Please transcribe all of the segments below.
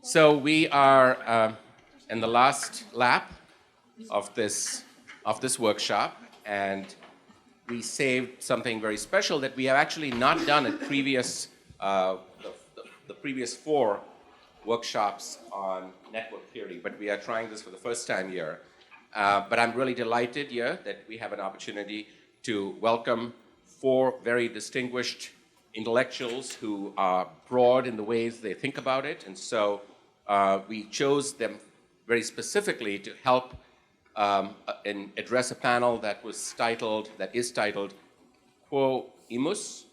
So we are in the last lap of this workshop, and we saved something very special that we have actually not done at the previous four workshops on network theory, but we are trying this for the first time here. But I'm really delighted here that we have an opportunity to welcome four very distinguished intellectuals who are broad in the ways they think about it. And so we chose them very specifically to help and address a panel that is titled Quo Imus,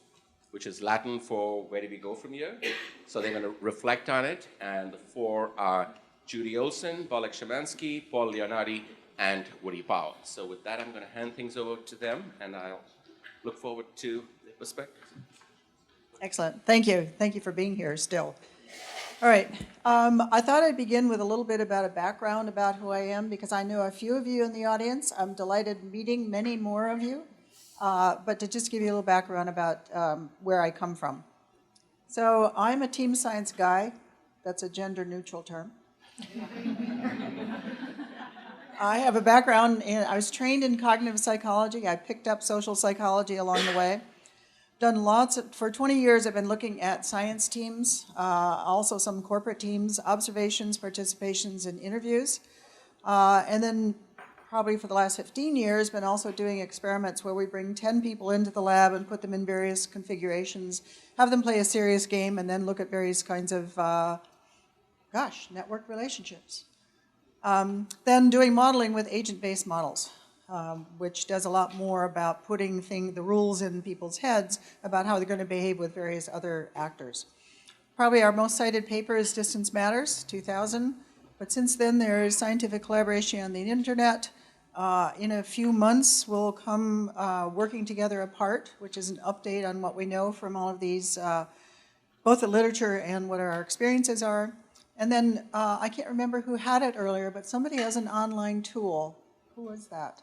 which is Latin for where do we go from here? So they're going to reflect on it. And the four are Judy Olson, Bolek Szymanski, Paul Leonardi, and Woody Powell. So with that, I'm going to hand things over to them, and I'll look forward to their perspectives. Excellent. Thank you. Thank you for being here still. All right. I thought I'd begin with a little bit about a background about who I am, because I know a few of you in the audience. I'm delighted meeting many more of you. But to just give you a little background about where I come from. So I'm a team science guy. That's a gender-neutral term. I have a background I was trained in cognitive psychology. I picked up social psychology along the way. For 20 years, I've been looking at science teams, also some corporate teams, observations, participations, and interviews. And then probably for the last 15 years, been also doing experiments where we bring 10 people into the lab and put them in various configurations, have them play a serious game, and then look at various kinds of, network relationships. Then doing modeling with agent-based models, which does a lot more about putting the rules in people's heads about how they're going to behave with various other actors. Probably our most cited paper is Distance Matters, 2000. But since then, there is scientific collaboration on the internet. In a few months, we'll come working together apart, which is an update on what we know from all of these, both the literature and what our experiences are. And then I can't remember who had it earlier, but somebody has an online tool. Who was that?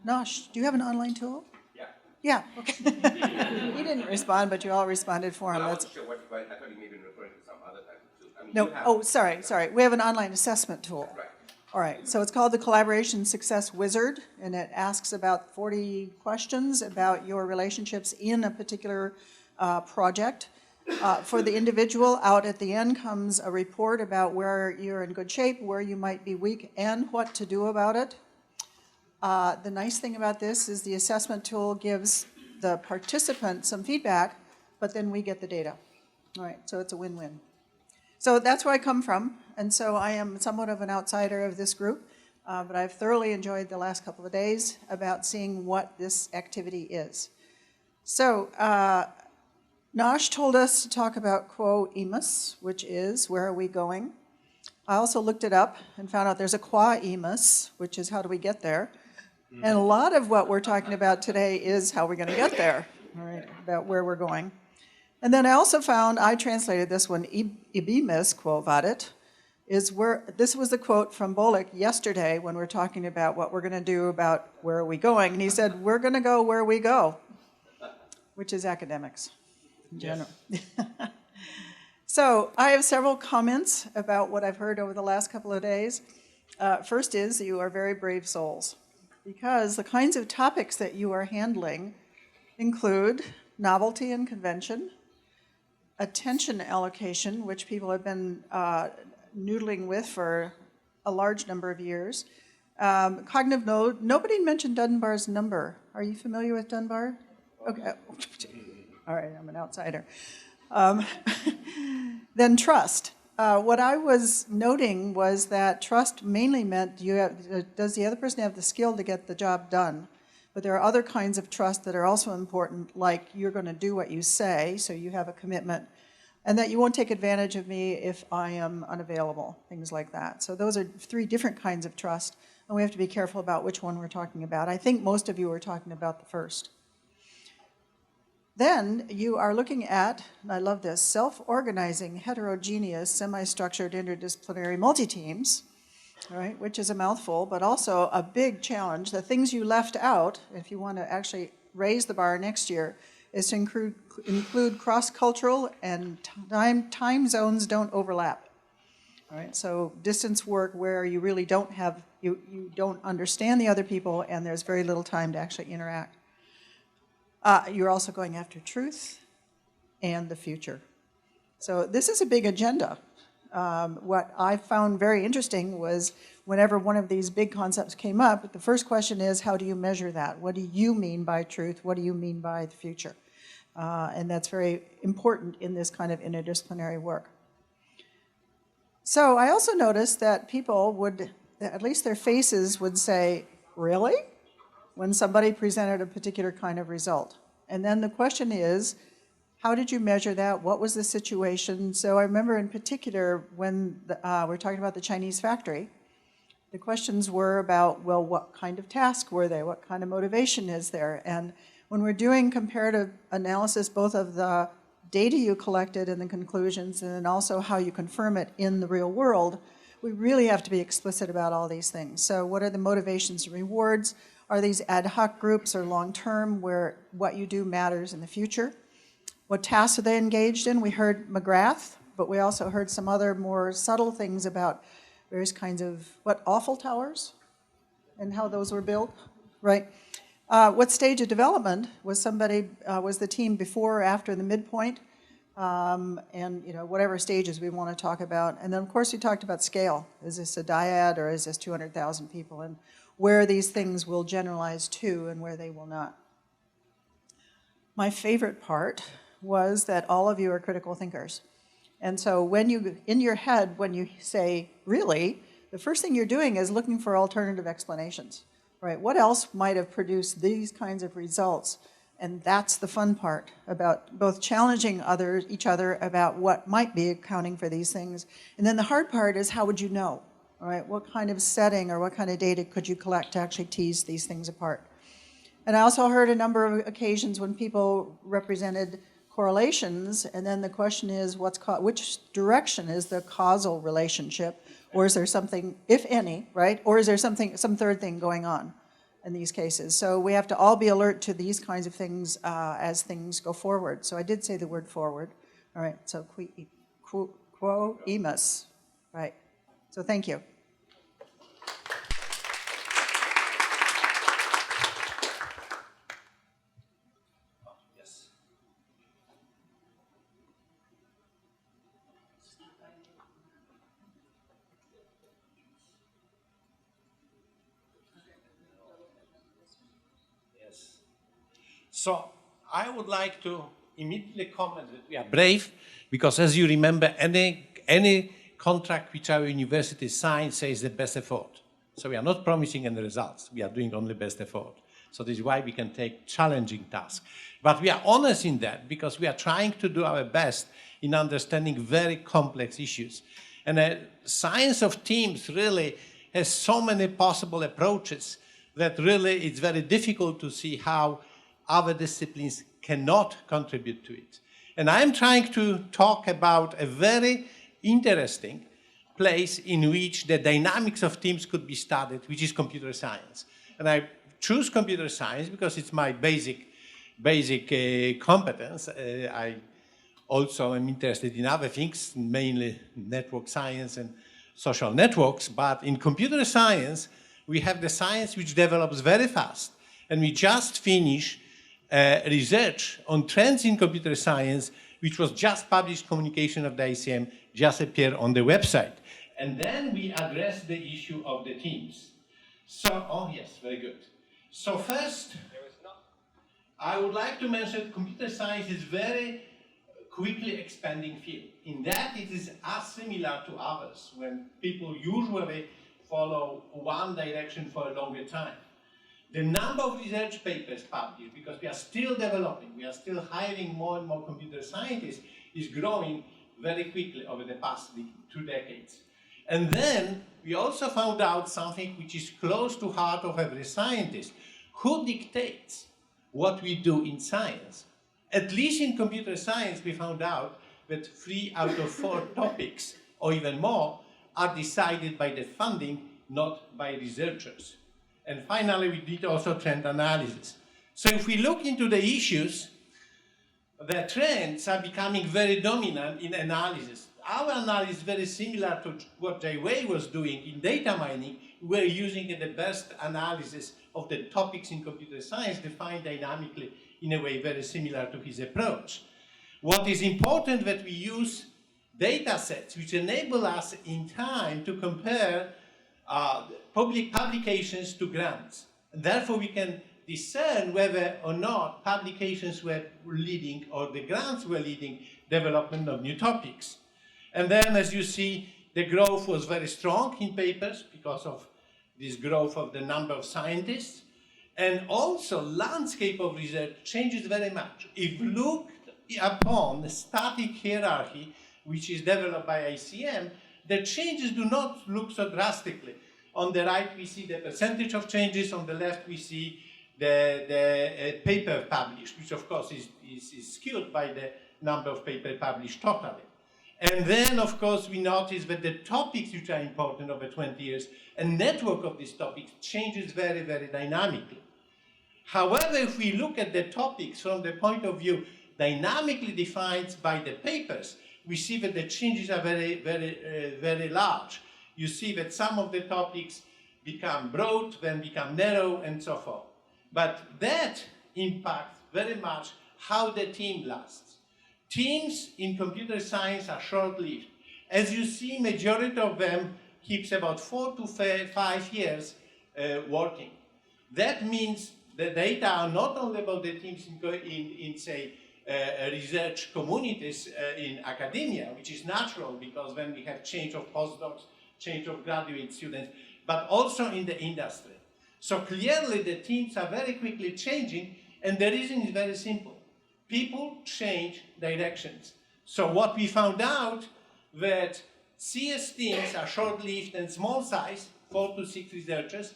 Nosh, do you have an online tool? Yeah. Yeah, okay. He didn't respond, but you all responded for him. Well, I wasn't sure I thought you may be referring to some other type of tool. I mean, No, sorry. We have an online assessment tool. Right. All right, so it's called the Collaboration Success Wizard, and it asks about 40 questions about your relationships in a particular project. For the individual, out at the end comes a report about where you're in good shape, where you might be weak, and what to do about it. The nice thing about this is the assessment tool gives the participant some feedback, but then we get the data. All right, so it's a win-win. So that's where I come from, and so I am somewhat of an outsider of this group, but I've thoroughly enjoyed the last couple of days about seeing what this activity is. So Nosh told us to talk about Quo Imus, which is where are we going? I also looked it up and found out there's a Qua Imus, which is how do we get there? And a lot of what we're talking about today is how we're going to get there, all right, about where we're going. And then I also found, I translated this one, Ibimus, Quo Vadit, this was the quote from Bolek yesterday when we're talking about what we're going to do about where are we going. And he said, we're going to go where we go, which is academics in general. Yes. So I have several comments about what I've heard over the last couple of days. First is you are very brave souls, because the kinds of topics that you are handling include novelty and convention, attention allocation, which people have been noodling with for a large number of years, cognitive node. Nobody mentioned Dunbar's number. Are you familiar with Dunbar? Okay. All right, I'm an outsider. Then trust. What I was noting was that trust mainly meant does the other person have the skill to get the job done? But there are other kinds of trust that are also important, like you're going to do what you say, so you have a commitment, and that you won't take advantage of me if I am unavailable, things like that. So those are three different kinds of trust, and we have to be careful about which one we're talking about. I think most of you are talking about the first. Then you are looking at, and I love this, self-organizing, heterogeneous, semi-structured, interdisciplinary multi-teams, all right, which is a mouthful, but also a big challenge. The things you left out, if you want to actually raise the bar next year, is to include cross-cultural and time zones don't overlap. All right, so distance work where you really don't have, you don't understand the other people and there's very little time to actually interact. You're also going after truth and the future. So this is a big agenda. What I found very interesting was whenever one of these big concepts came up, the first question is, how do you measure that? What do you mean by truth? What do you mean by the future? And that's very important in this kind of interdisciplinary work. So I also noticed that people would, at least their faces would say, really? When somebody presented a particular kind of result. And then the question is, how did you measure that? What was the situation? So I remember in particular when we're talking about the Chinese factory, the questions were about, well, what kind of task were they? What kind of motivation is there? And when we're doing comparative analysis, both of the data you collected and the conclusions, and then also how you confirm it in the real world, we really have to be explicit about all these things. So what are the motivations and rewards? Are these ad hoc groups or long-term where what you do matters in the future? What tasks are they engaged in? We heard McGrath, but we also heard some other more subtle things about various kinds of, awful towers? And how those were built, right? What stage of development was somebody, was the team before or after the midpoint? And whatever stages we want to talk about. And then of course we talked about scale. Is this a dyad or is this 200,000 people? And where these things will generalize to and where they will not. My favorite part was that all of you are critical thinkers. And so when you, in your head, when you say, really, the first thing you're doing is looking for alternative explanations, right? What else might have produced these kinds of results? And that's the fun part about both challenging each other about what might be accounting for these things. And then the hard part is how would you know, all right? What kind of setting or what kind of data could you collect to actually tease these things apart? And I also heard a number of occasions when people represented correlations, and then the question is, which direction is the causal relationship, or is there something, if any, right? Or is there some third thing going on in these cases? So we have to all be alert to these kinds of things as things go forward. So I did say the word forward. All right, so quo imus, right? So thank you. So I would like to immediately comment that we are brave because, as you remember, any contract which our university signs says the best effort. So we are not promising any results. We are doing only best effort. So this is why we can take challenging tasks. But we are honest in that because we are trying to do our best in understanding very complex issues. And the science of teams really has so many possible approaches that really it's very difficult to see how other disciplines cannot contribute to it. And I'm trying to talk about a very interesting place in which the dynamics of teams could be studied, which is computer science. And I choose computer science because it's my basic competence. I also am interested in other things, mainly network science and social networks. But in computer science, we have the science which develops very fast. And we just finished research on trends in computer science, which was just published, communication of the ICM, just appeared on the website. And then we address the issue of the teams. So, oh yes, very good. So first, I would like to mention computer science is very quickly expanding field. In that it is assimilar to others, when people usually follow one direction for a longer time. The number of research papers published, because we are still developing, we are still hiring more and more computer scientists, is growing very quickly over the past 2 decades. And then we also found out something which is close to the heart of every scientist. Who dictates what we do in science? At least in computer science, we found out that 3 out of 4 topics, or even more, are decided by the funding, not by researchers. And finally, we did also trend analysis. So if we look into the issues, the trends are becoming very dominant in analysis. Our analysis is very similar to what Jay Wei was doing in data mining. We're using the best analysis of the topics in computer science defined dynamically in a way very similar to his approach. What is important that we use data sets which enable us in time to compare public publications to grants. Therefore, we can discern whether or not publications were leading or the grants were leading development of new topics. And then, as you see, the growth was very strong in papers because of this growth of the number of scientists. And also, landscape of research changes very much. If you look upon the static hierarchy, which is developed by ICM, the changes do not look so drastically. On the right, we see the percentage of changes. On the left, we see the paper published, which of course is skewed by the number of papers published totally. And then, of course, we notice that the topics which are important over 20 years, a network of these topics changes very, very dynamically. However, if we look at the topics from the point of view dynamically defined by the papers, we see that the changes are very, very, very large. You see that some of the topics become broad, then become narrow, and so forth. But that impacts very much how the team lasts. Teams in computer science are short-lived. As you see, majority of them keeps about 4 to 5 years working. That means the data are not only about the teams in say, research communities in academia, which is natural because when we have change of postdocs, change of graduate students, but also in the industry. So clearly the teams are very quickly changing, and the reason is very simple. People change directions. So what we found out that CS teams are short-lived and small size, 4 to 6 researchers,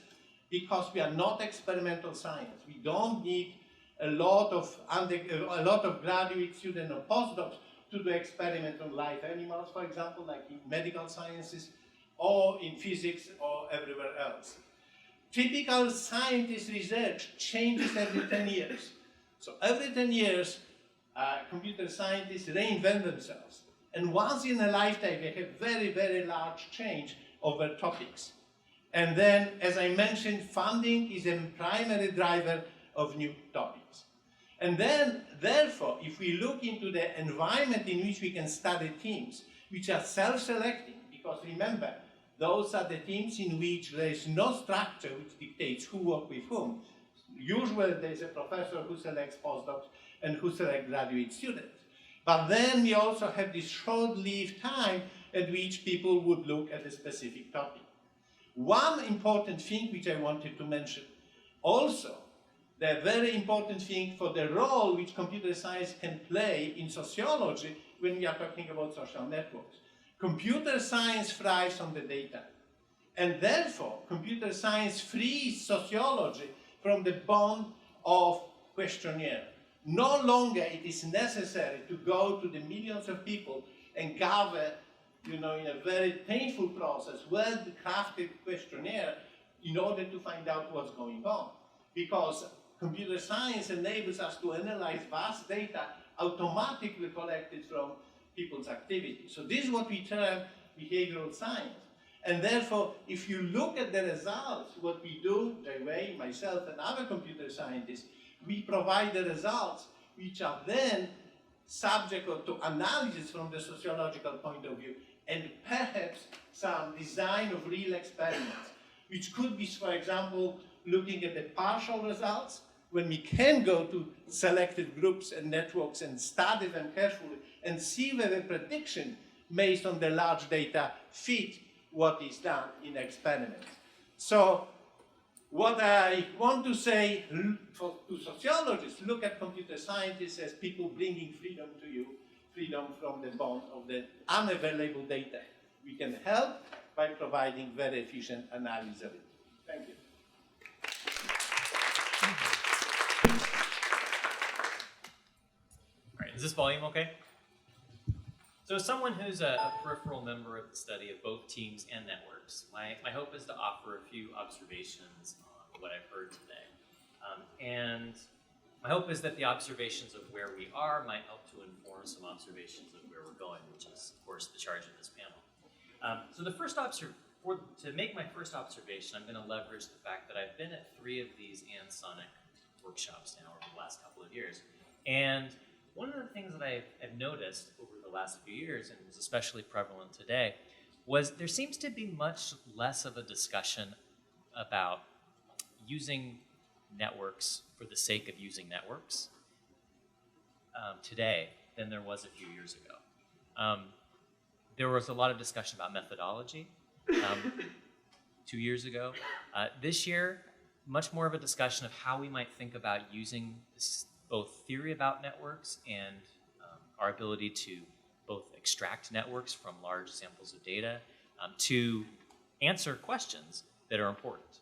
because we are not experimental science. We don't need a lot of graduate students or postdocs to do experiments on live animals, for example, like in medical sciences, or in physics, or everywhere else. Typical scientist research changes every 10 years. So every 10 years, computer scientists reinvent themselves. And once in a lifetime, they have very, very large change over topics. And then, as I mentioned, funding is a primary driver of new topics. And then, therefore, if we look into the environment in which we can study teams, which are self-selecting, because remember, those are the teams in which there is no structure which dictates who works with whom. Usually there's a professor who selects postdocs and who selects graduate students. But then we also have this short-lived time at which people would look at a specific topic. One important thing which I wanted to mention, also, the very important thing for the role which computer science can play in sociology when we are talking about social networks. Computer science thrives on the data. And therefore, computer science frees sociology from the bond of questionnaire. No longer it is necessary to go to the millions of people and gather, in a very painful process, well-crafted questionnaire in order to find out what's going on. Because computer science enables us to analyze vast data automatically collected from people's activity. So this is what we term behavioral science. And therefore, if you look at the results, what we do, Jay Wei, myself, and other computer scientists, we provide the results which are then subject to analysis from the sociological point of view, and perhaps some design of real experiments, which could be, for example, looking at the partial results, when we can go to selected groups and networks and study them carefully and see whether prediction based on the large data fit what is done in experiments. So what I want to say to sociologists, look at computer scientists as people bringing freedom to you, freedom from the bond of the unavailable data. We can help by providing very efficient analysis of it. Thank you. All right, is this volume okay? So as someone who's a peripheral member of the study of both teams and networks, my hope is to offer a few observations on what I've heard today. And my hope is that the observations of where we are might help to inform some observations of where we're going, which is, of course, the charge of this panel. So the first to make my first observation, I'm going to leverage the fact that I've been at 3 of these Ansonic workshops now over the last couple of years. And one of the things that I've noticed over the last few years, and was especially prevalent today, was there seems to be much less of a discussion about using networks for the sake of using networks today than there was a few years ago. There was a lot of discussion about methodology 2 years ago. This year, much more of a discussion of how we might think about using both theory about networks and our ability to both extract networks from large samples of data to answer questions that are important.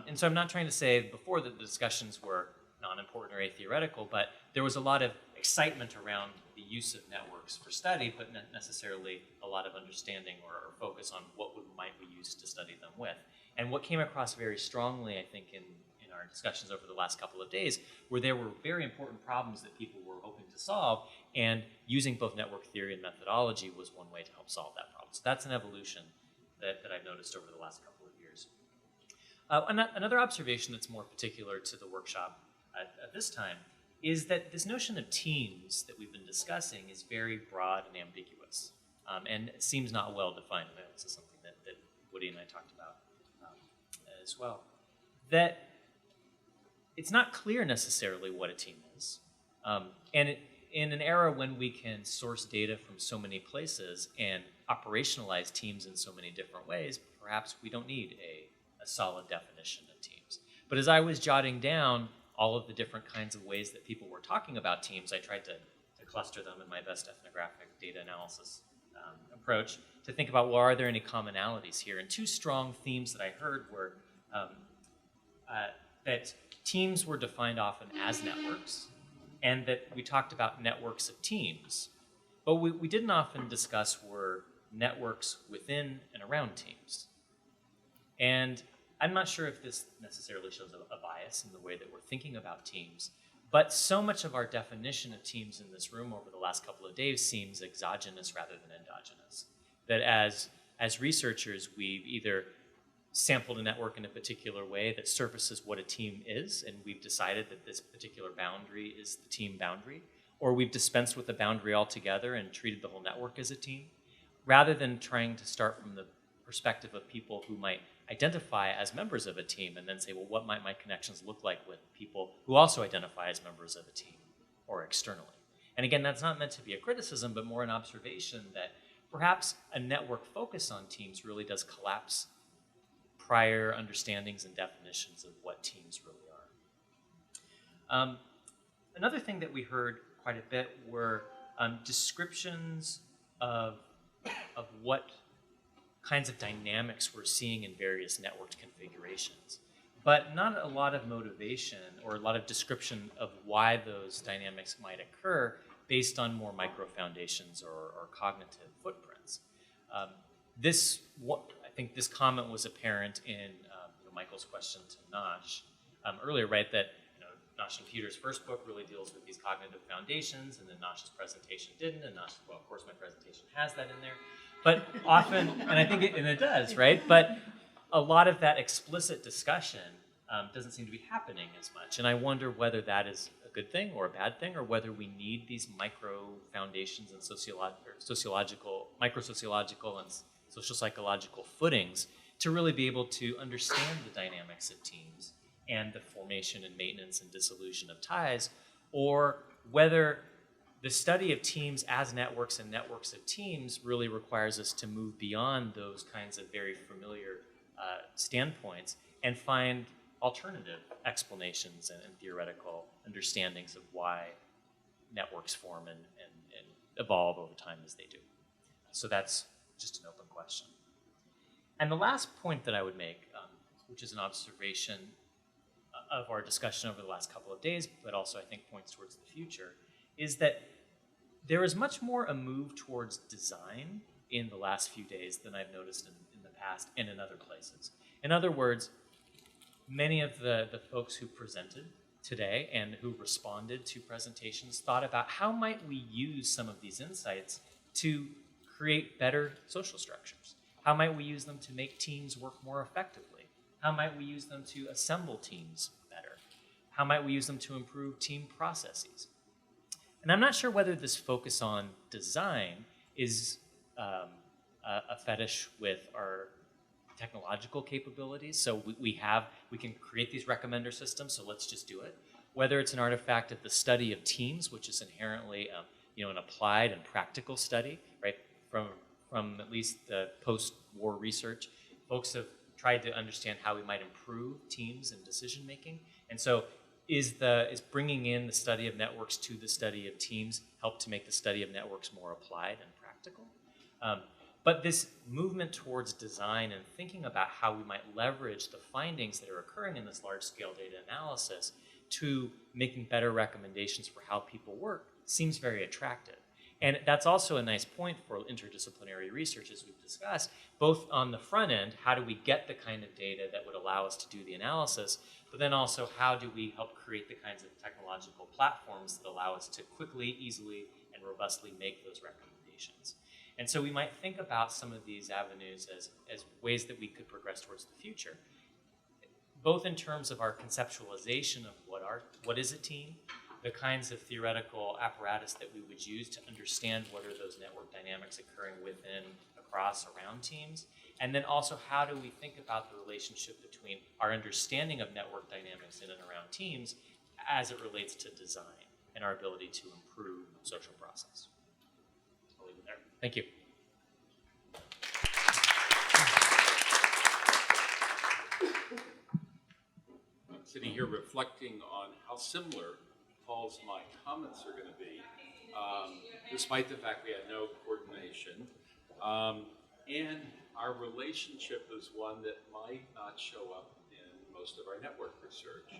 And so I'm not trying to say before that the discussions were non-important or atheoretical, but there was a lot of excitement around the use of networks for study, but not necessarily a lot of understanding or focus on what might we use to study them with. And what came across very strongly, I think, in our discussions over the last couple of days, were there were very important problems that people were hoping to solve, and using both network theory and methodology was one way to help solve that problem. So that's an evolution that I've noticed over the last couple of years. Another observation that's more particular to the workshop at this time is that this notion of teams that we've been discussing is very broad and ambiguous, and it seems not well defined. And this is something that Woody and I talked about as well. That it's not clear necessarily what a team is. And in an era when we can source data from so many places and operationalize teams in so many different ways, perhaps we don't need a solid definition of teams. But as I was jotting down all of the different kinds of ways that people were talking about teams, I tried to cluster them in my best ethnographic data analysis approach to think about, well, are there any commonalities here? And 2 strong themes that I heard were that teams were defined often as networks, and that we talked about networks of teams. But we didn't often discuss were networks within and around teams. And I'm not sure if this necessarily shows a bias in the way that we're thinking about teams, but so much of our definition of teams in this room over the last couple of days seems exogenous rather than endogenous. That as researchers, we've either sampled a network in a particular way that surfaces what a team is, and we've decided that this particular boundary is the team boundary, or we've dispensed with the boundary altogether and treated the whole network as a team, rather than trying to start from the perspective of people who might identify as members of a team and then say, well, what might my connections look like with people who also identify as members of a team or externally? And again, that's not meant to be a criticism, but more an observation that perhaps a network focus on teams really does collapse prior understandings and definitions of what teams really are. Another thing that we heard quite a bit were descriptions of what kinds of dynamics we're seeing in various networked configurations, but not a lot of motivation or a lot of description of why those dynamics might occur based on more micro foundations or cognitive footprints. I think this comment was apparent in Michael's question to Nash earlier, right? That Nash and Peter's first book really deals with these cognitive foundations, and then Nash's presentation didn't, and Nash, well, of course, my presentation has that in there. But often, and I think it does, right? But a lot of that explicit discussion doesn't seem to be happening as much, and I wonder whether that is a good thing or a bad thing, or whether we need these micro foundations and micro-sociological and social psychological footings to really be able to understand the dynamics of teams and the formation and maintenance and dissolution of ties, or whether the study of teams as networks and networks of teams really requires us to move beyond those kinds of very familiar standpoints and find alternative explanations and theoretical understandings of why networks form and evolve over time as they do. So that's just an open question. And the last point that I would make, which is an observation of our discussion over the last couple of days, but also I think points towards the future, is that there is much more a move towards design in the last few days than I've noticed in the past and in other places. In other words, many of the folks who presented today and who responded to presentations thought about how might we use some of these insights to create better social structures? How might we use them to make teams work more effectively? How might we use them to assemble teams better? How might we use them to improve team processes? And I'm not sure whether this focus on design is a fetish with our technological capabilities. So we can create these recommender systems, so let's just do it. Whether it's an artifact of the study of teams, which is inherently an applied and practical study, right? From at least the post-war research, folks have tried to understand how we might improve teams and decision making. And so is bringing in the study of networks to the study of teams help to make the study of networks more applied and practical? But this movement towards design and thinking about how we might leverage the findings that are occurring in this large-scale data analysis to making better recommendations for how people work seems very attractive. And that's also a nice point for interdisciplinary research, as we've discussed, both on the front end, how do we get the kind of data that would allow us to do the analysis, but then also how do we help create the kinds of technological platforms that allow us to quickly, easily, and robustly make those recommendations. And so we might think about some of these avenues as ways that we could progress towards the future, both in terms of our conceptualization of what is a team, the kinds of theoretical apparatus that we would use to understand what are those network dynamics occurring within, across, around teams, and then also how do we think about the relationship between our understanding of network dynamics in and around teams as it relates to design and our ability to improve social process. I'll leave it there. Thank you. I'm sitting here reflecting on how similar Paul's and my comments are going to be, despite the fact we had no coordination. And our relationship is one that might not show up in most of our network research.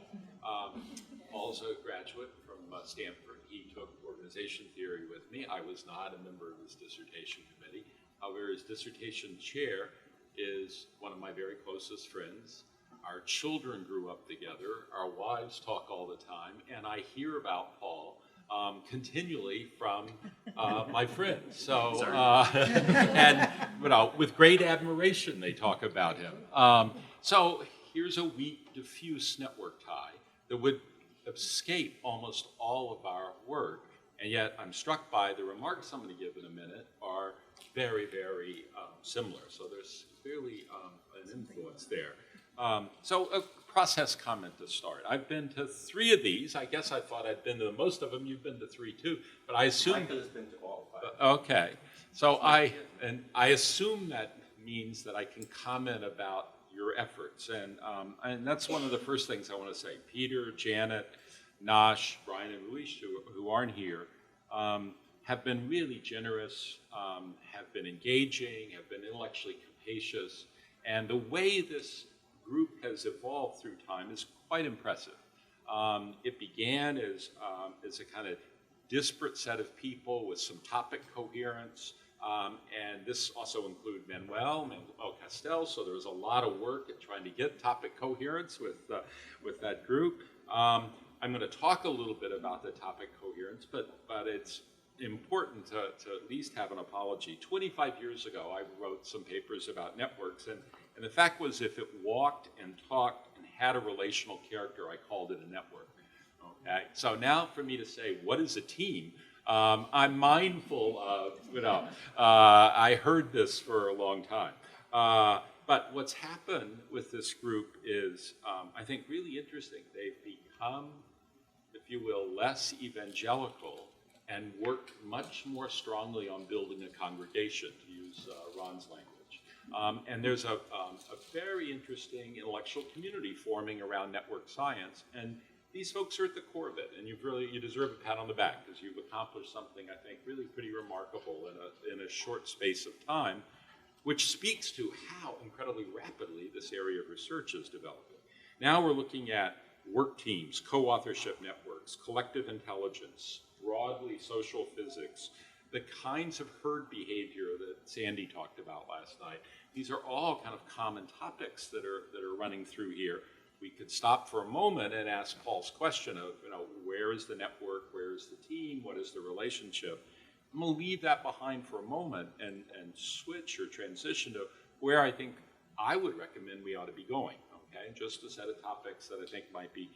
Paul's a graduate from Stanford. He took organization theory with me. I was not a member of his dissertation committee. However, his dissertation chair is one of my very closest friends. Our children grew up together, our wives talk all the time, and I hear about Paul continually from my friends. So, and with great admiration, they talk about him. So here's a weak, diffuse network tie that would escape almost all of our work, and yet I'm struck by the remarks I'm going to give in a minute are very, very similar. So there's clearly an influence there. So a process comment to start. I've been to 3 of these. I guess I thought I'd been to most of them. You've been to 3 too, but I assume. Michael has been to all 5. Okay, so I assume that means that I can comment about your efforts, and that's one of the first things I want to say. Peter, Janet, Nash, Brian, and Luis, who aren't here, have been really generous, have been engaging, have been intellectually capacious, and the way this group has evolved through time is quite impressive. It began as a kind of disparate set of people with some topic coherence, and this also included Manuel Castel, so there was a lot of work at trying to get topic coherence with that group. I'm going to talk a little bit about the topic coherence, but it's important to at least have an apology. 25 years ago, I wrote some papers about networks, and the fact was if it walked and talked and had a relational character, I called it a network. Okay, so now for me to say, what is a team? I'm mindful of, I heard this for a long time. But what's happened with this group is, I think, really interesting. They've become, if you will, less evangelical and worked much more strongly on building a congregation, to use Ron's language. And there's a very interesting intellectual community forming around network science, and these folks are at the core of it, and you deserve a pat on the back because you've accomplished something, I think, really pretty remarkable in a short space of time, which speaks to how incredibly rapidly this area of research is developing. Now we're looking at work teams, co-authorship networks, collective intelligence, broadly social physics, the kinds of herd behavior that Sandy talked about last night. These are all kind of common topics that are running through here. we could stop for a moment and ask Paul's question of, where is the network, where is the team, what is the relationship? I'm going to leave that behind for a moment and switch or transition to where I think I would recommend we ought to be going, okay? Just a set of topics that I think might be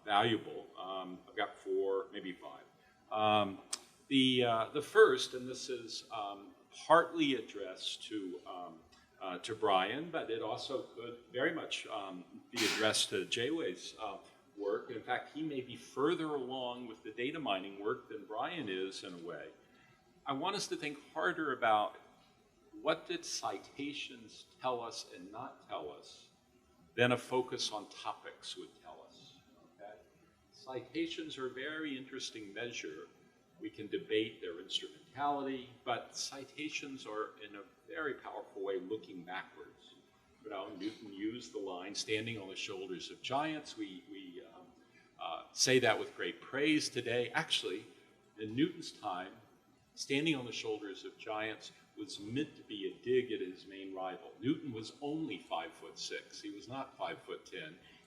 valuable. I've got 4, maybe 5. The first, and this is partly addressed to Brian, but it also could very much be addressed to Jaywei's work. In fact, he may be further along with the data mining work than Brian is in a way. I want us to think harder about what did citations tell us and not tell us than a focus on topics would tell us. Okay? Citations are a very interesting measure. We can debate their instrumentality, but citations are in a very powerful way looking backwards. Newton used the line, standing on the shoulders of giants. We say that with great praise today. Actually, in Newton's time, standing on the shoulders of giants was meant to be a dig at his main rival. Newton was only 5'6". He was not 5'10".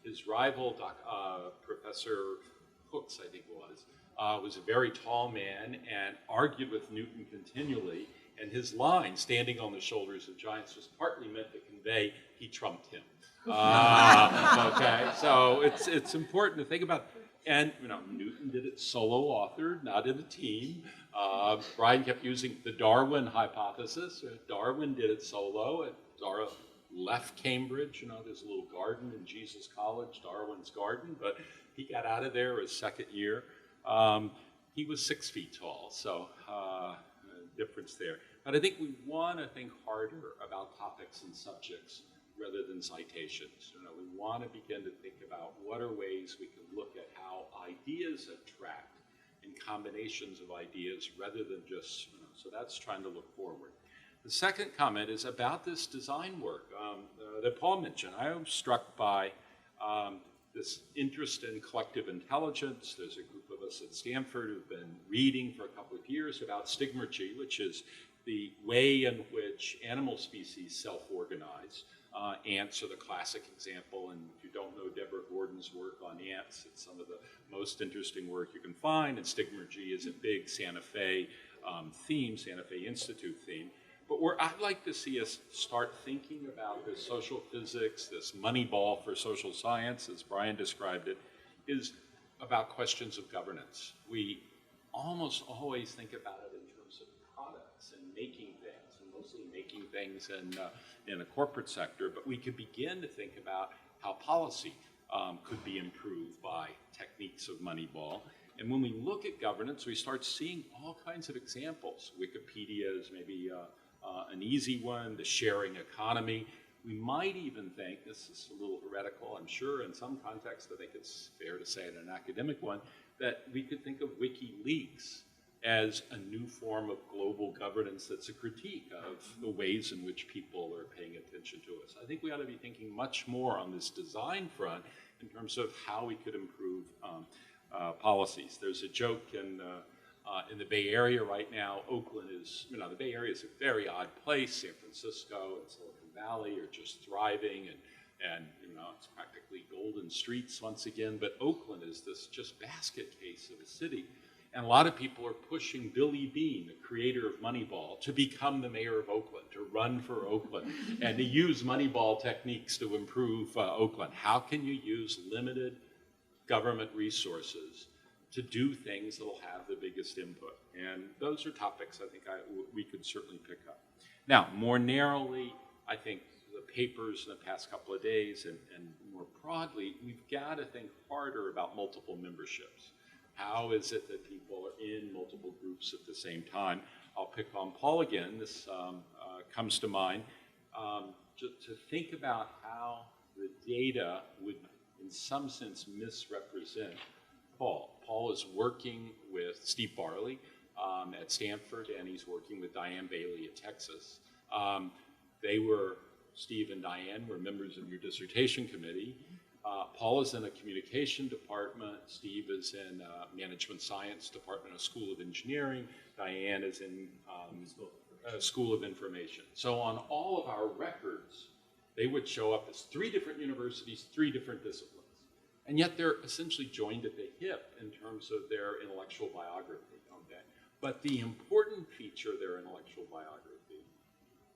His rival, Professor Hooks, I think was a very tall man and argued with Newton continually. And his line, standing on the shoulders of giants, was partly meant to convey he trumped him. Okay, so it's important to think about. And Newton did it solo authored, not in a team. Brian kept using the Darwin hypothesis. Darwin did it solo. Darwin left Cambridge. There's a little garden in Jesus College, Darwin's garden, but he got out of there his second year. He was 6 feet tall, so difference there. But I think we want to think harder about topics and subjects rather than citations. We want to begin to think about what are ways we can look at how ideas attract and combinations of ideas rather than just, so that's trying to look forward. The second comment is about this design work that Paul mentioned. I am struck by this interest in collective intelligence. There's a group of us at Stanford who've been reading for a couple of years about stigmergy, which is the way in which animal species self-organize. Ants are the classic example, and if you don't know Deborah Gordon's work on ants, it's some of the most interesting work you can find, and stigmergy is a big Santa Fe theme, Santa Fe Institute theme. But where I'd like to see us start thinking about this social physics, this money ball for social science, as Brian described it, is about questions of governance. We almost always think about it in terms of products and making things, and mostly making things in a corporate sector, but we could begin to think about how policy could be improved by techniques of Moneyball. And when we look at governance, we start seeing all kinds of examples. Wikipedia is maybe an easy one, the sharing economy. We might even think, this is a little heretical, I'm sure, in some contexts, I think it's fair to say in an academic one, that we could think of WikiLeaks as a new form of global governance that's a critique of the ways in which people are paying attention to us. I think we ought to be thinking much more on this design front in terms of how we could improve policies. There's a joke in the Bay Area right now. Oakland is, the Bay Area is a very odd place. San Francisco and Silicon Valley are just thriving, and it's practically golden streets once again. But Oakland is this just basket case of a city. And a lot of people are pushing Billy Beane, the creator of Moneyball, to become the mayor of Oakland, to run for Oakland, and to use Moneyball techniques to improve Oakland. How can you use limited government resources to do things that will have the biggest input? And those are topics I think we could certainly pick up. Now, more narrowly, I think the papers in the past couple of days and more broadly, we've got to think harder about multiple memberships. How is it that people are in multiple groups at the same time? I'll pick on Paul again. This comes to mind. To think about how the data would, in some sense, misrepresent Paul. Paul is working with Steve Barley at Stanford, and he's working with Diane Bailey at Texas. Steve and Diane were members of your dissertation committee. Paul is in a communication department. Steve is in management science department of School of Engineering. Diane is in School of Information. So on all of our records, They would show up as 3 different universities, 3 different disciplines. And yet they're essentially joined at the hip in terms of their intellectual biography, okay? But the important feature of their intellectual biography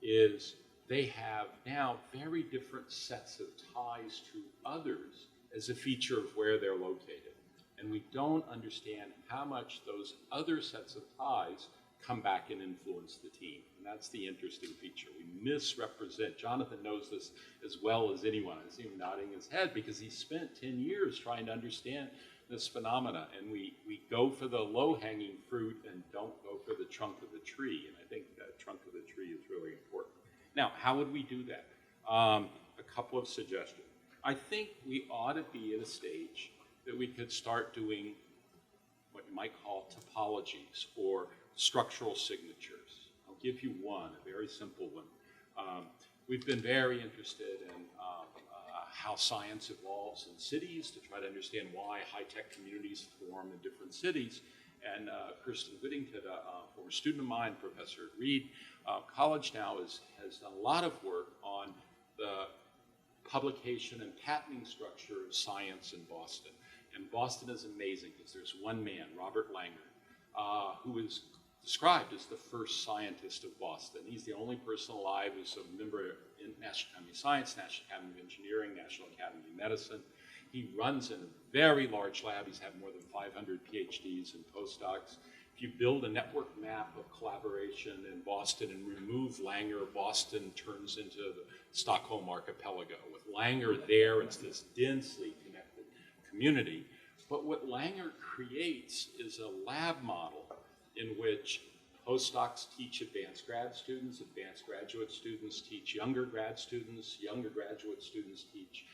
is they have now very different sets of ties to others as a feature of where they're located. And we don't understand how much those other sets of ties come back and influence the team. And that's the interesting feature. We misrepresent. Jonathan knows this as well as anyone. I see him nodding his head because he spent 10 years trying to understand this phenomena. And we go for the low-hanging fruit and don't go for the trunk of the tree. And I think that trunk of the tree is really important. Now, how would we do that? A couple of suggestions. I think we ought to be at a stage that we could start doing what you might call topologies or structural signatures. I'll give you one, a very simple one. We've been very interested in how science evolves in cities to try to understand why high-tech communities form in different cities. And Kirsten Whittington, a former student of mine, professor at Reed College now, has done a lot of work on the publication and patenting structure of science in Boston. And Boston is amazing because there's one man, Robert Langer, who is described as the first scientist of Boston. He's the only person alive who's a member in National Academy of Science, National Academy of Engineering, National Academy of Medicine. He runs in a very large lab. He's had more than 500 PhDs and postdocs. If you build a network map of collaboration in Boston and remove Langer, Boston turns into the Stockholm archipelago. With Langer there, it's this densely connected community. But what Langer creates is a lab model in which postdocs teach advanced grad students, advanced graduate students teach younger grad students, younger graduate students teach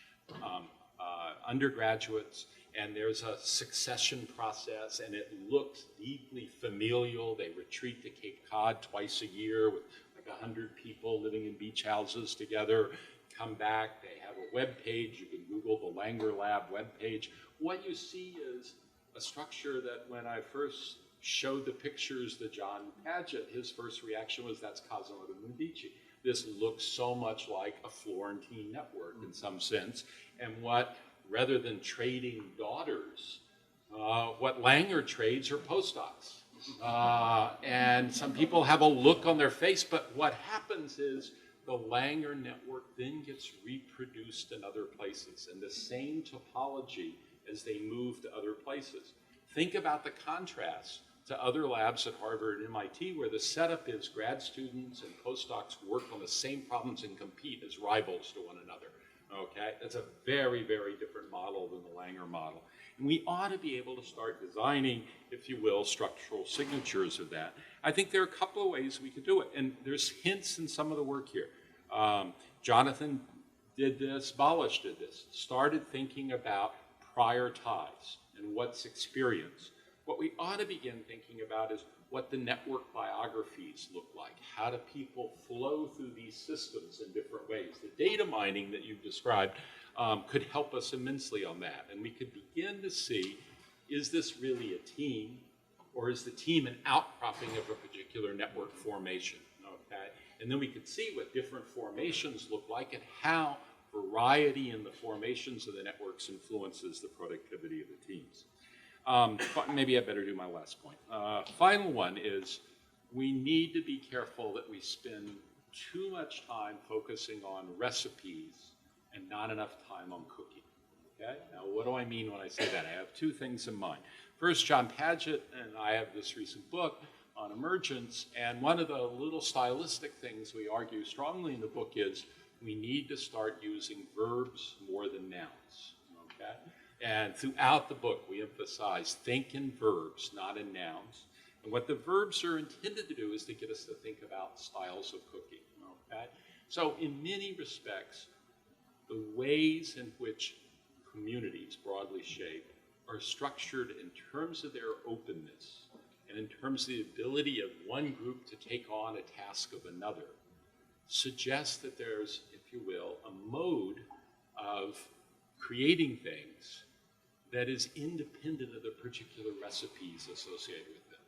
undergraduates, and there's a succession process, and it looks deeply familial. They retreat to Cape Cod twice a year with like 100 people living in beach houses together, come back, they have a web page. You can Google the Langer Lab web page. What you see is a structure that when I first showed the pictures to John Padgett, his first reaction was, that's Cosimo de Medici. This looks so much like a Florentine network in some sense. And what, rather than trading daughters, what Langer trades are postdocs. And some people have a look on their face, but what happens is the Langer network then gets reproduced in other places, and the same topology as they move to other places. Think about the contrast to other labs at Harvard and MIT, where the setup is grad students and postdocs work on the same problems and compete as rivals to one another. Okay, that's a very, very different model than the Langer model. And we ought to be able to start designing, if you will, structural signatures of that. I think there are a couple of ways we could do it, and there's hints in some of the work here. Jonathan did this, Balish did this, started thinking about prior ties and what's experience. What we ought to begin thinking about is what the network biographies look like. How do people flow through these systems in different ways? The data mining that you've described could help us immensely on that. And we could begin to see, is this really a team, or is the team an outcropping of a particular network formation? Okay? And then we could see what different formations look like and how variety in the formations of the networks influences the productivity of the teams. Maybe I better do my last point. Final one is we need to be careful that we spend too much time focusing on recipes and not enough time on cooking. Okay? Now, what do I mean when I say that? I have two things in mind. First, John Padgett and I have this recent book on emergence, and one of the little stylistic things we argue strongly in the book is we need to start using verbs more than nouns. Okay? And throughout the book, we emphasize think in verbs, not in nouns. And what the verbs are intended to do is to get us to think about styles of cooking. Okay? So in many respects, the ways in which communities, broadly shaped, are structured in terms of their openness and in terms of the ability of one group to take on a task of another, suggests that there's, if you will, a mode of creating things that is independent of the particular recipes associated with them.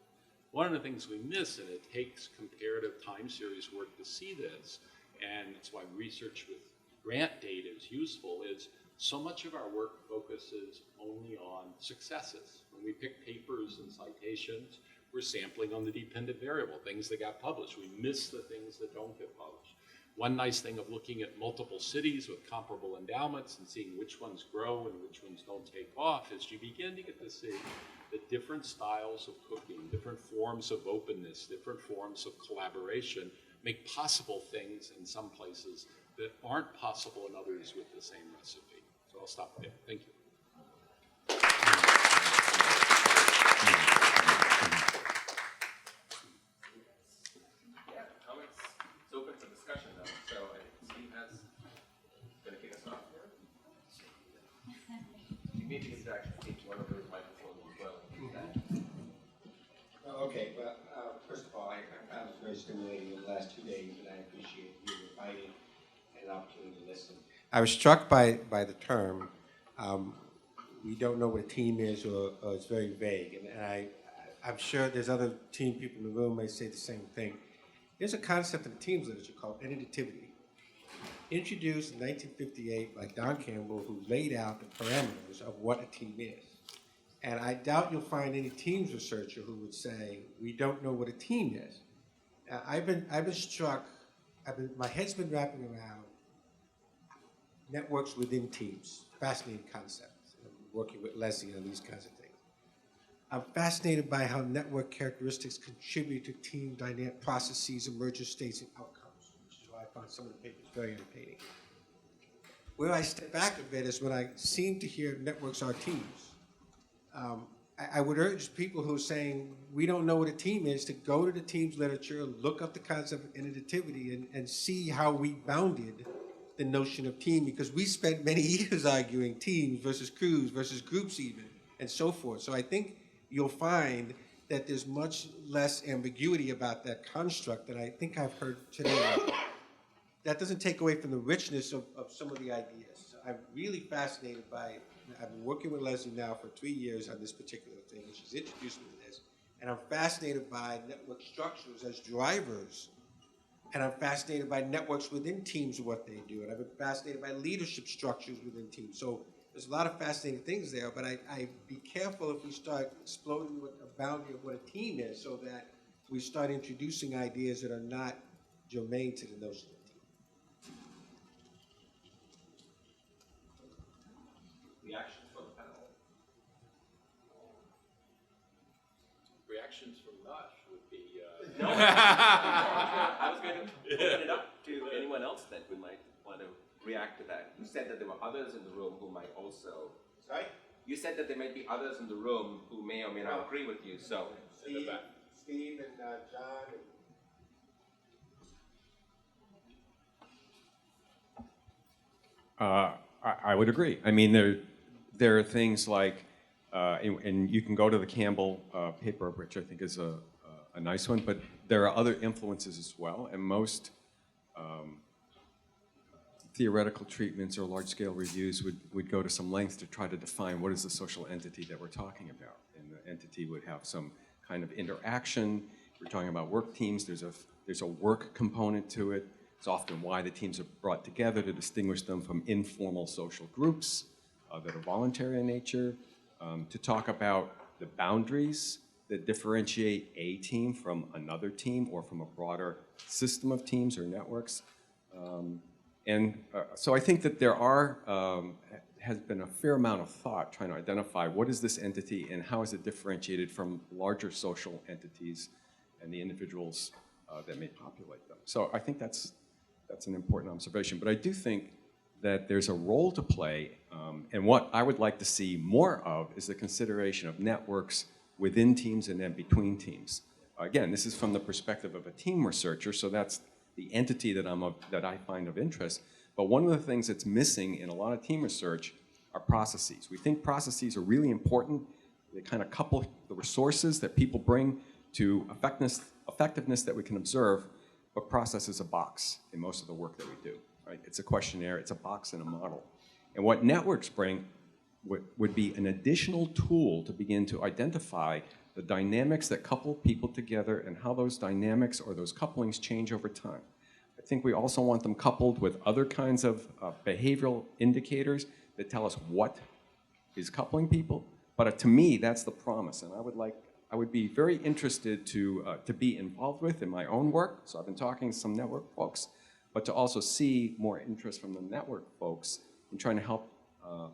One of the things we miss, and it takes comparative time series work to see this, and it's why research with grant data is useful is so much of our work focuses only on successes. When we pick papers and citations, we're sampling on the dependent variable, things that got published. We miss the things that don't get published. One nice thing of looking at multiple cities with comparable endowments and seeing which ones grow and which ones don't take off is you begin to get to see that different styles of cooking, different forms of openness, different forms of collaboration make possible things in some places that aren't possible in others with the same recipe. So I'll stop there. Thank you. Comments? It's open for discussion now. So I think Steve has going to kick us off here. You may need to actually take one of those microphones as well. Okay, well, first of all, I found it very stimulating the last 2 days, and I appreciate you inviting and an opportunity to listen. I was struck by the term, we don't know what a team is, or it's very vague, and I'm sure there's other team people in the room may say the same thing. There's a concept in the teams literature called additivity, introduced in 1958 by Don Campbell, who laid out the parameters of what a team is. And I doubt you'll find any teams researcher who would say, we don't know what a team is. I've been struck, my head's been wrapping around networks within teams, fascinating concept. I'm working with Leslie on these kinds of things. I'm fascinated by how network characteristics contribute to team dynamic processes, emergent states, and outcomes, which is why I found some of the papers very entertaining. Where I step back a bit is when I seem to hear networks are teams. I would urge people who are saying, we don't know what a team is, to go to the teams literature, look up the concept of additivity, and see how we bounded the notion of team, because we spent many years arguing teams versus crews versus groups even, and so forth. So I think you'll find that there's much less ambiguity about that construct than I think I've heard today. That doesn't take away from the richness of some of the ideas. I'm really fascinated by it. I've been working with Leslie now for 3 years on this particular thing, and she's introduced me to this. And I'm fascinated by network structures as drivers. And I'm fascinated by networks within teams and what they do. And I've been fascinated by leadership structures within teams. So there's a lot of fascinating things there, but I'd be careful if we start exploding with a boundary of what a team is, so that we start introducing ideas that are not germane to the notion of team. Reactions from the panel. Reactions from Nash would be... No, I was going to open it up to anyone else that would might want to react to that. You said that there were others in the room who might also. Sorry? You said that there might be others in the room who may or may not agree with you. So Steve and John. I would agree. I mean, there are things like, and you can go to the Campbell paper, which I think is a nice one, but there are other influences as well, and most theoretical treatments or large-scale reviews would go to some length to try to define what is the social entity that we're talking about. And the entity would have some kind of interaction. We're talking about work teams. There's a work component to it. It's often why the teams are brought together, to distinguish them from informal social groups that are voluntary in nature, to talk about the boundaries that differentiate a team from another team or from a broader system of teams or networks. So I think that there has been a fair amount of thought trying to identify what is this entity and how is it differentiated from larger social entities and the individuals that may populate them. So I think that's an important observation. But I do think that there's a role to play, and what I would like to see more of is the consideration of networks within teams and then between teams. Again, this is from the perspective of a team researcher, so that's the entity that I find of interest. But one of the things that's missing in a lot of team research are processes. We think processes are really important. They kind of couple the resources that people bring to effectiveness that we can observe, but process is a box in most of the work that we do. Right? It's a questionnaire, it's a box and a model. And what networks bring would be an additional tool to begin to identify the dynamics that couple people together and how those dynamics or those couplings change over time. I think we also want them coupled with other kinds of behavioral indicators that tell us what is coupling people. But to me, that's the promise, and I would be very interested to be involved with in my own work. So I've been talking to some network folks, but to also see more interest from the network folks in trying to help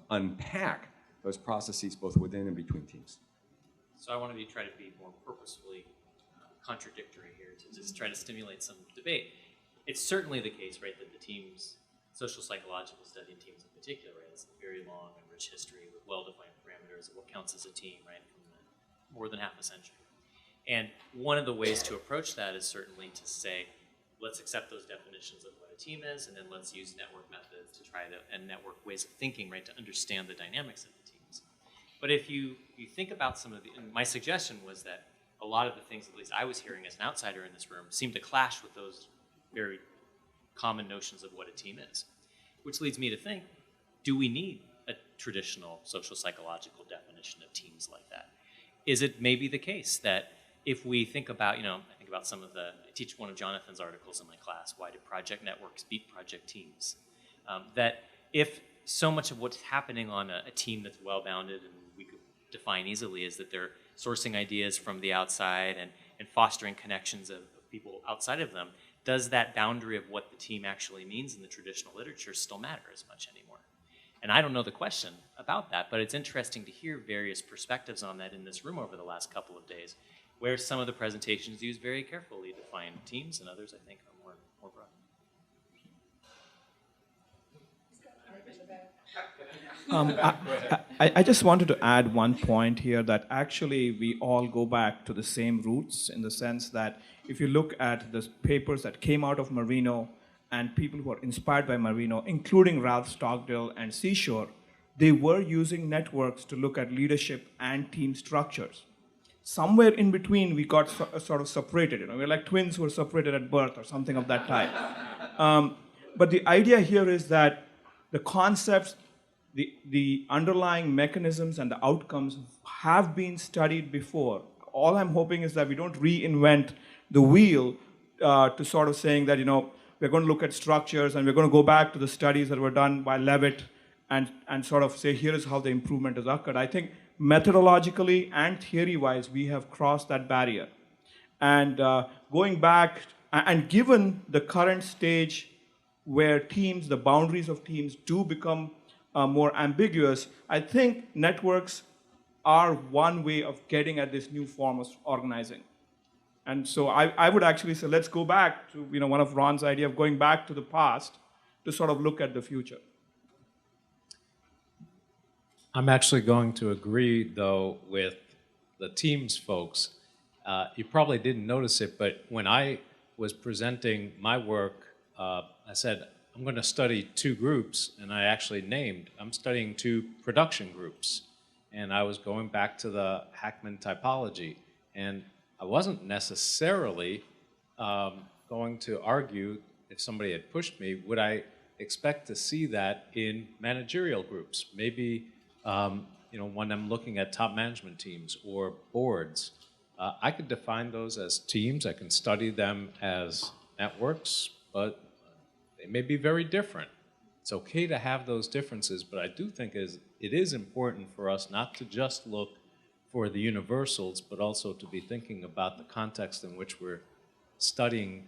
unpack those processes both within and between teams. So I want to try to be more purposefully contradictory here to just try to stimulate some debate. It's certainly the case, right, that the teams, social psychological study in teams in particular, has a very long and rich history with well-defined parameters of what counts as a team, right, from more than half a century. And one of the ways to approach that is certainly to say, let's accept those definitions of what a team is, and then let's use network methods to try to, and network ways of thinking, right, to understand the dynamics of the teams. But if you think about some of the, and my suggestion was that a lot of the things, at least I was hearing as an outsider in this room, seem to clash with those very common notions of what a team is. Which leads me to think, do we need a traditional social psychological definition of teams like that? Is it maybe the case that if we think about, I think about some of I teach one of Jonathan's articles in my class, Why Do Project Networks Beat Project Teams? That if so much of what's happening on a team that's well-bounded and we could define easily is that they're sourcing ideas from the outside and fostering connections of people outside of them, does that boundary of what the team actually means in the traditional literature still matter as much anymore? And I don't know the question about that, but it's interesting to hear various perspectives on that in this room over the last couple of days, where some of the presentations use very carefully defined teams and others, I think, are more broad. I just wanted to add one point here that actually we all go back to the same roots in the sense that if you look at the papers that came out of Marino and people who are inspired by Marino, including Ralph Stockdale and Seashore, they were using networks to look at leadership and team structures. Somewhere in between, we got sort of separated. We're like twins who were separated at birth or something of that type. But the idea here is that the concepts, the underlying mechanisms and the outcomes have been studied before. All I'm hoping is that we don't reinvent the wheel to sort of saying that, we're going to look at structures and we're going to go back to the studies that were done by Levitt and sort of say, here is how the improvement has occurred. I think methodologically and theory-wise, we have crossed that barrier. And going back, and given the current stage where teams, the boundaries of teams do become more ambiguous, I think networks are one way of getting at this new form of organizing. And so I would actually say, let's go back to one of Ron's idea of going back to the past to sort of look at the future. I'm actually going to agree, though, with the teams folks. You probably didn't notice it, but when I was presenting my work, I said, I'm going to study two groups, and I actually named, I'm studying two production groups. And I was going back to the Hackman typology. And I wasn't necessarily going to argue, if somebody had pushed me, would I expect to see that in managerial groups? Maybe when I'm looking at top management teams or boards, I could define those as teams. I can study them as networks, but they may be very different. It's okay to have those differences, but I do think it is important for us not to just look for the universals, but also to be thinking about the context in which we're studying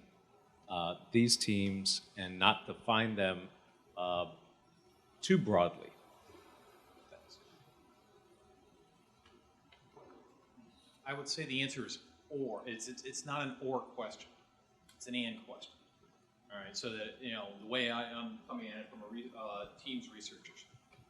these teams and not define them too broadly. I would say the answer is or. It's not an or question. It's an and question. All right, so that, the way I'm coming at it from a teams researchers,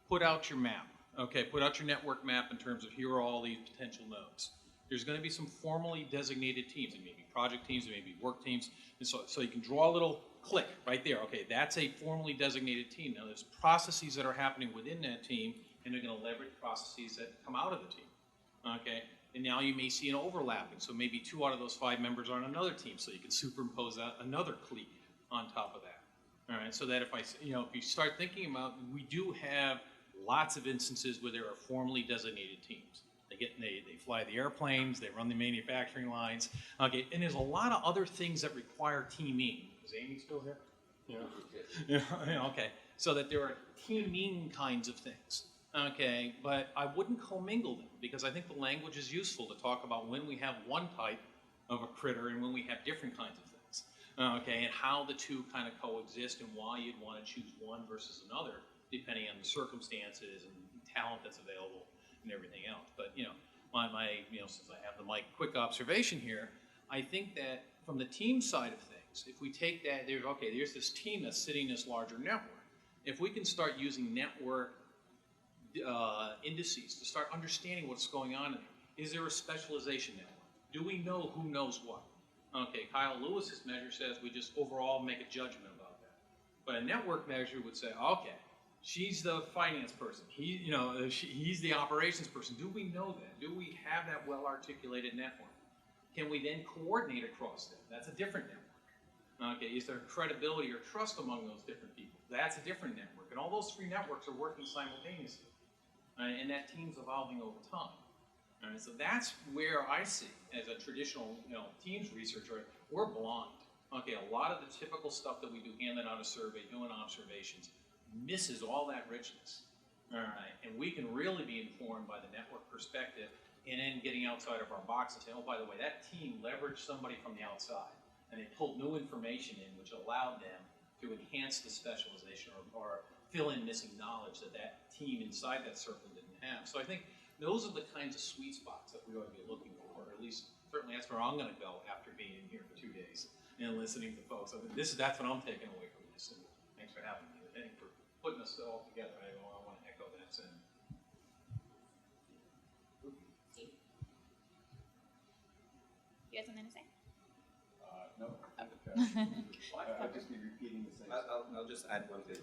put out your map. Okay, put out your network map in terms of here are all these potential nodes. There's going to be some formally designated teams. It may be project teams, it may be work teams. And so you can draw a little click right there. Okay, that's a formally designated team. Now there's processes that are happening within that team, and they're going to leverage processes that come out of the team. Okay, and now you may see an overlapping. So maybe 2 out of those 5 members are on another team, so you can superimpose another clique on top of that. All right, so that if you start thinking about, we do have lots of instances where there are formally designated teams. They fly the airplanes, they run the manufacturing lines. Okay, and there's a lot of other things that require teaming Is Amy still here? Yeah. Okay. So that there are teaming kinds of things. Okay, but I wouldn't commingle them because I think the language is useful to talk about when we have one type of a critter and when we have different kinds of things. Okay, and how the two kind of coexist and why you'd want to choose one versus another depending on the circumstances and talent that's available and everything else. But since I have the mic, quick observation here, I think that from the team side of things, if we take that, there's this team that's sitting in this larger network. If we can start using network indices to start understanding what's going on in there. Is there a specialization network? Do we know who knows what? Okay, Kyle Lewis's measure says we just overall make a judgment about that. But a network measure would say, okay, she's the finance person. He's the operations person. Do we know that? Do we have that well-articulated network? Can we then coordinate across them? That's a different network. Okay, is there credibility or trust among those different people? That's a different network. And all those three networks are working simultaneously. And that team's evolving over time. All right, so that's where I see, as a traditional teams researcher, we're blind. Okay, a lot of the typical stuff that we do, handing out a survey, doing observations, misses all that richness. All right, and we can really be informed by the network perspective and then getting outside of our box and saying, oh, by the way, that team leveraged somebody from the outside and they pulled new information in which allowed them to enhance the specialization or fill in missing knowledge that that team inside that circle didn't have. So I think those are the kinds of sweet spots that we ought to be looking for, or at least certainly that's where I'm going to go after being in here for 2 days and listening to folks. I mean, that's what I'm taking away from this, and thanks for having me. Thank you for putting us all together. I want to echo that sentiment. You have something to say? No. I'll just be repeating the same. I'll just add one thing.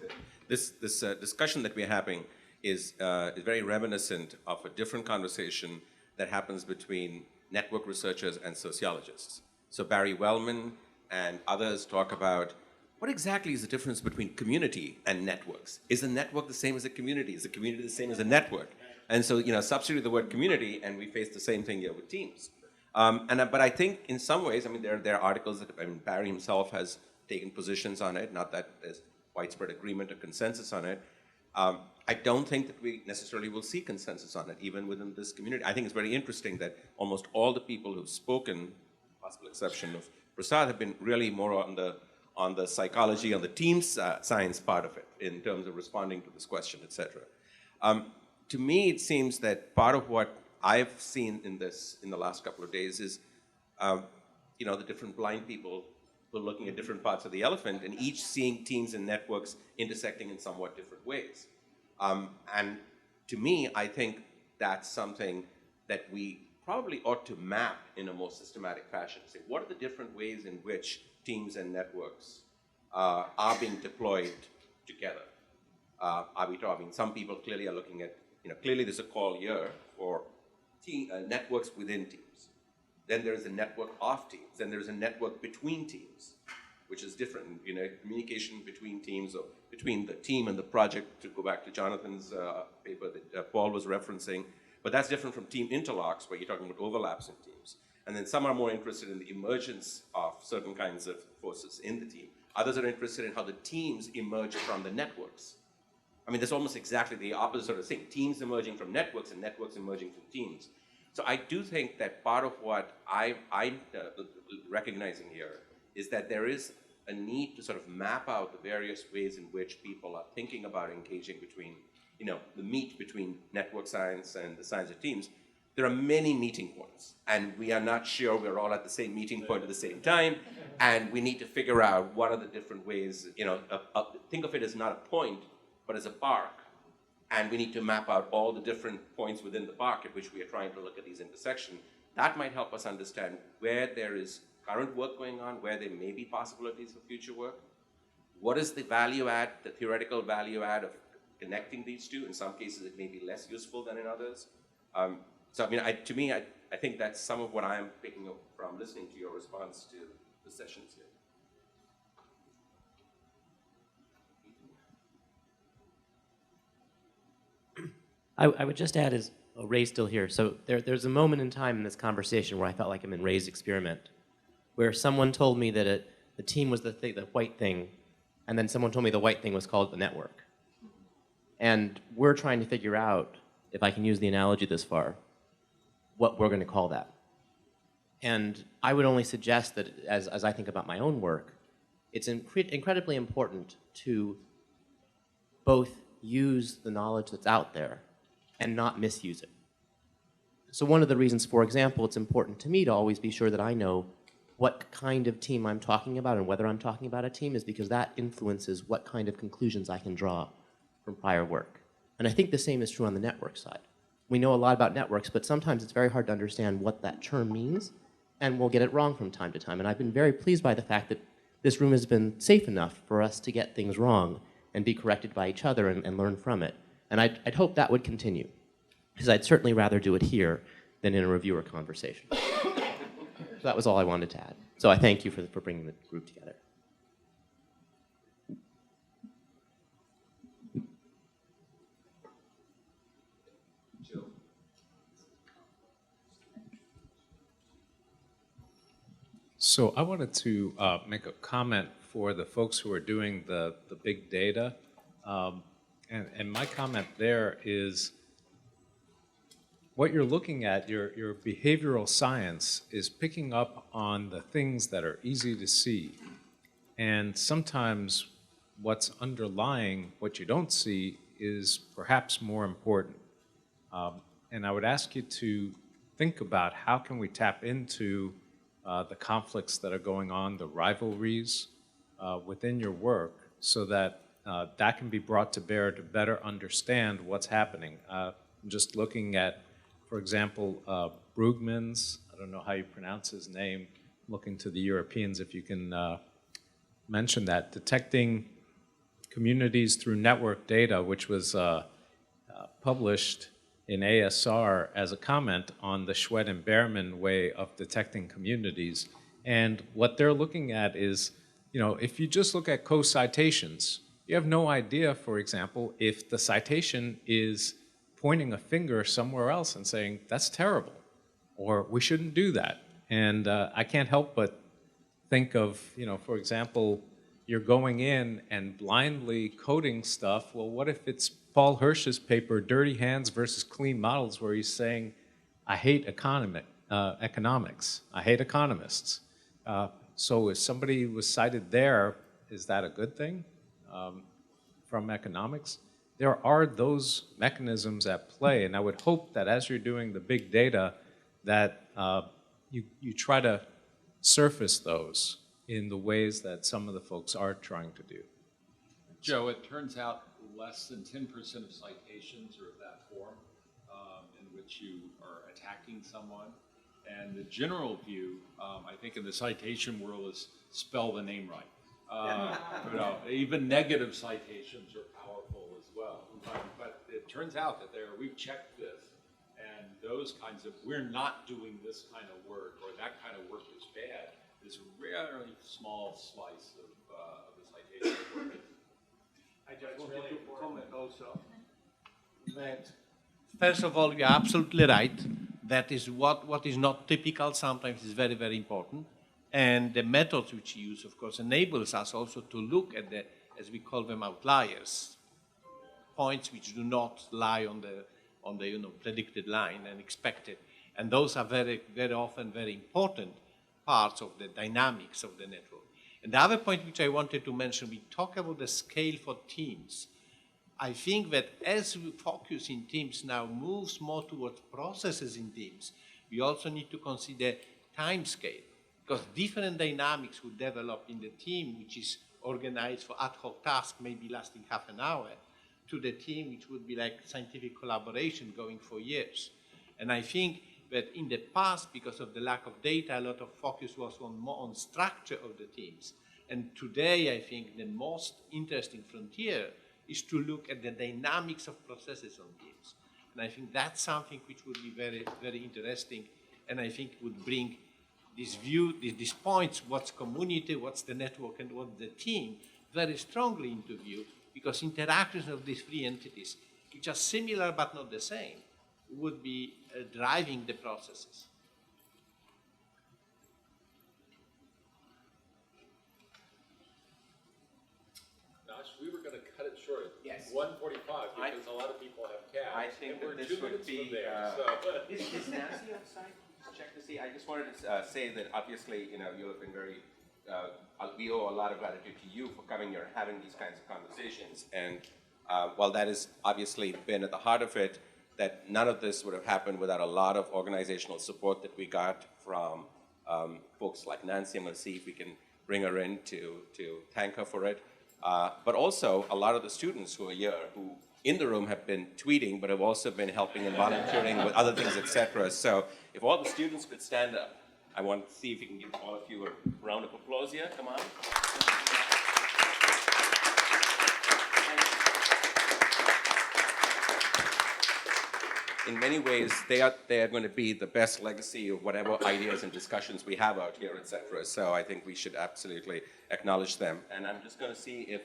This discussion that we're having is very reminiscent of a different conversation that happens between network researchers and sociologists. So Barry Wellman and others talk about what exactly is the difference between community and networks? Is a network the same as a community? Is a community the same as a network? And so, substitute the word community, and we face the same thing here with teams. But I think in some ways, there are articles that Barry himself has taken positions on it, not that there's widespread agreement or consensus on it. I don't think that we necessarily will see consensus on it, even within this community. I think it's very interesting that almost all the people who've spoken, possible exception of Prasad, have been really more on the psychology, on the team science part of it, in terms of responding to this question, et cetera. To me, it seems that part of what I've seen in the last couple of days is, the different blind people who are looking at different parts of the elephant and each seeing teams and networks intersecting in somewhat different ways. And to me, I think that's something that we probably ought to map in a more systematic fashion. Say, what are the different ways in which teams and networks are being deployed together? Are we talking, some people clearly are looking at, clearly there's a call here for networks within teams. Then there's a network of teams. Then there's a network between teams, which is different. Communication between teams or between the team and the project, to go back to Jonathan's paper that Paul was referencing. But that's different from team interlocks, where you're talking about overlaps in teams. And then some are more interested in the emergence of certain kinds of forces in the team. Others are interested in how the teams emerge from the networks. That's almost exactly the opposite sort of thing. Teams emerging from networks and networks emerging from teams. So I do think that part of what I'm recognizing here is that there is a need to sort of map out the various ways in which people are thinking about engaging between, the meet between network science and the science of teams. There are many meeting points, and we are not sure we're all at the same meeting point at the same time, and we need to figure out what are the different ways, think of it as not a point, but as a park. And we need to map out all the different points within the park at which we are trying to look at these intersections. That might help us understand where there is current work going on, where there may be possibilities for future work. What is the value add, the theoretical value add of connecting these two? In some cases, it may be less useful than in others. To me, I think that's some of what I'm picking up from listening to your response to the sessions here. I would just add, Ray's still here. So there's a moment in time in this conversation where I felt like I'm in Ray's experiment, where someone told me that the team was the white thing, and then someone told me the white thing was called the network. And we're trying to figure out, if I can use the analogy this far, what we're going to call that. And I would only suggest that as I think about my own work, it's incredibly important to both use the knowledge that's out there and not misuse it. So one of the reasons, for example, it's important to me to always be sure that I know what kind of team I'm talking about and whether I'm talking about a team is because that influences what kind of conclusions I can draw from prior work. And I think the same is true on the network side. We know a lot about networks, but sometimes it's very hard to understand what that term means, and we'll get it wrong from time to time. And I've been very pleased by the fact that this room has been safe enough for us to get things wrong and be corrected by each other and learn from it. And I'd hope that would continue, because I'd certainly rather do it here than in a reviewer conversation. So that was all I wanted to add. So I thank you for bringing the group together. So I wanted to make a comment for the folks who are doing the big data. And my comment there is what you're looking at, your behavioral science is picking up on the things that are easy to see. And sometimes what's underlying what you don't see is perhaps more important. And I would ask you to think about how can we tap into the conflicts that are going on, the rivalries within your work, so that that can be brought to bear to better understand what's happening. I'm just looking at, for example, Brugmans, I don't know how you pronounce his name, looking to the Europeans if you can mention that, detecting communities through network data, which was published in ASR as a comment on the Schwed and Behrman way of detecting communities. And what they're looking at is, you know, if you just look at co-citations, you have no idea, for example, if the citation is pointing a finger somewhere else and saying, that's terrible, or we shouldn't do that. And I can't help but think of, you know, for example, you're going in and blindly coding stuff. Well, what if it's Paul Hirsch's paper, Dirty Hands versus Clean Models, where he's saying, I hate economics. I hate economists. So if somebody was cited there, is that a good thing from economics? There are those mechanisms at play, and I would hope that as you're doing the big data, that you try to surface those in the ways that some of the folks are trying to do. Joe, it turns out less than 10% of citations are of that form in which you are attacking someone. And the general view, I think in the citation world, is spell the name right. You know, even negative citations are powerful as well. But it turns out that we've checked this, and those kinds of, we're not doing this kind of work, or that kind of work is bad, is a very small slice of the citation work. I just wanted to comment also that, first of all, you're absolutely right. That is what is not typical sometimes is very, very important. And the methods which you use, of course, enables us also to look at the, as we call them, outliers, points which do not lie on the you know, predicted line and expected. And those are very, very often very important parts of the dynamics of the network. And the other point which I wanted to mention, we talk about the scale for teams. I think that as we focus in teams now moves more towards processes in teams, we also need to consider time scale, because different dynamics will develop in the team which is organized for ad hoc tasks, maybe lasting half an hour, to the team which would be like scientific collaboration going for years. And I think that in the past, because of the lack of data, a lot of focus was more on structure of the teams. And today, I think the most interesting frontier is to look at the dynamics of processes on teams. And I think that's something which would be very, very interesting, and I think would bring this view, these points, what's community, what's the network, and what's the team, very strongly into view, because interactions of these three entities, which are similar but not the same, would be driving the processes. 1:45 because a lot of people have cabs. I think and we're that 2 this would minutes be. from there, so. Is Nancy outside? Check to see. I just wanted to say that obviously, you have been very. We owe a lot of gratitude to you for coming here and having these kinds of conversations. And while that has obviously been at the heart of it, that none of this would have happened without a lot of organizational support that we got from folks like Nancy. I'm going to see if we can bring her in to thank her for it. But also a lot of the students who are here, who in the room have been tweeting, but have also been helping and volunteering with other things, etc. So if all the students could stand up, I want to see if we can give all of you a round of applause here. Come on. In many ways, they are going to be the best legacy of whatever ideas and discussions we have out here, etc. So I think we should absolutely acknowledge them. And I'm just going to see if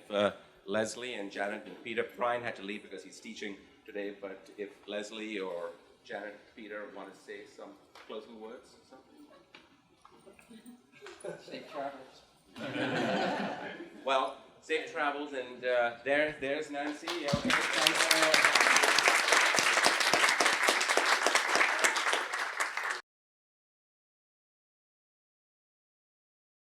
Leslie and Janet and Peter, Brian had to leave because he's teaching today, but if Leslie or Janet and Peter want to say some closing words or something. Safe travels. Well, safe travels, and there's Nancy. Okay, thanks.